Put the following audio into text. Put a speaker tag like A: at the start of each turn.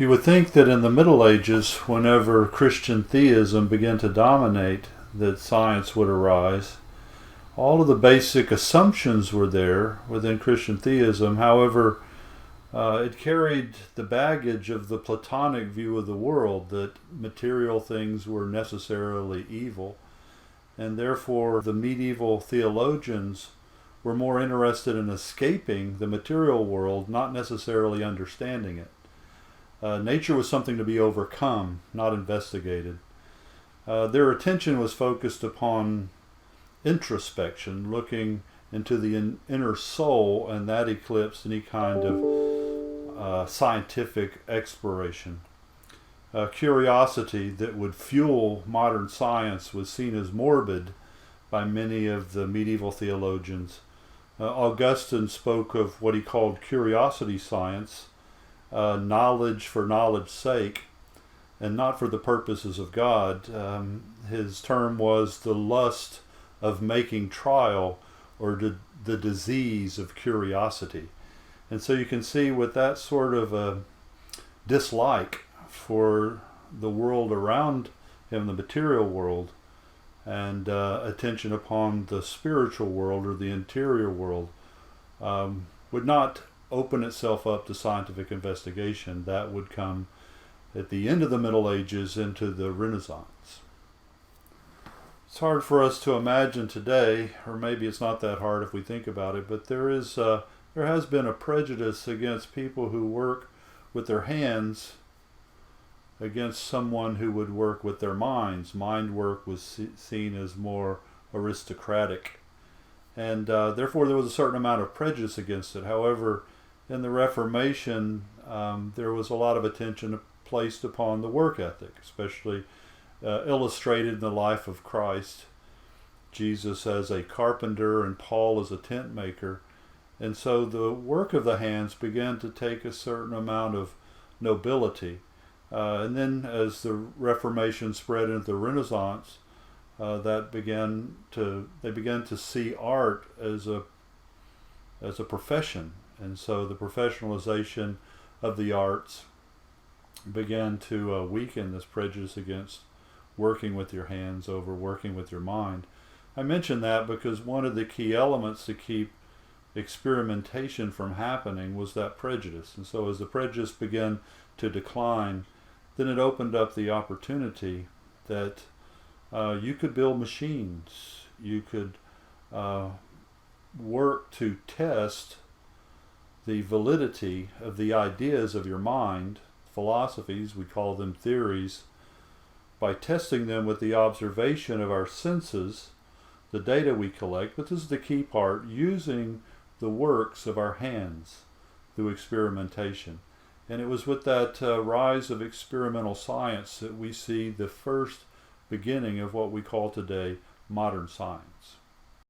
A: You would think that in the Middle Ages, whenever Christian theism began to dominate, that science would arise. All of the basic assumptions were there within Christian theism. However, it carried the baggage of the Platonic view of the world, that material things were necessarily evil, and therefore the medieval theologians were more interested in escaping the material world, not necessarily understanding it. Nature was something to be overcome, not investigated. Their attention was focused upon introspection, looking into the inner soul, and that eclipsed any kind of scientific exploration. Curiosity that would fuel modern science was seen as morbid by many of the medieval theologians. Augustine spoke of what he called curiosity science, knowledge for knowledge's sake, and not for the purposes of God. His term was the lust of making trial, or the disease of curiosity. And so you can see with that sort of a dislike for the world around him, the material world, and attention upon the spiritual world or the interior world, would not open itself up to scientific investigation. That would come at the end of the Middle Ages into the Renaissance. It's hard for us to imagine today, or maybe it's not that hard if we think about it, but there has been a prejudice against people who work with their hands against someone who would work with their minds. Mind work was seen as more aristocratic, and therefore there was a certain amount of prejudice against it. However, in the Reformation, there was a lot of attention placed upon the work ethic, especially illustrated in the life of Christ. Jesus as a carpenter and Paul as a tent maker. And so the work of the hands began to take a certain amount of nobility. And then as the Reformation spread into the Renaissance, they began to see art as a profession. And so the professionalization of the arts began to weaken this prejudice against working with your hands over working with your mind. I mention that because one of the key elements to keep experimentation from happening was that prejudice. And so as the prejudice began to decline, then it opened up the opportunity that you could build machines, you could work to test the validity of the ideas of your mind, philosophies, we call them theories, by testing them with the observation of our senses, the data we collect, but this is the key part, using the works of our hands through experimentation. And it was with that rise of experimental science that we see the first beginning of what we call today modern science.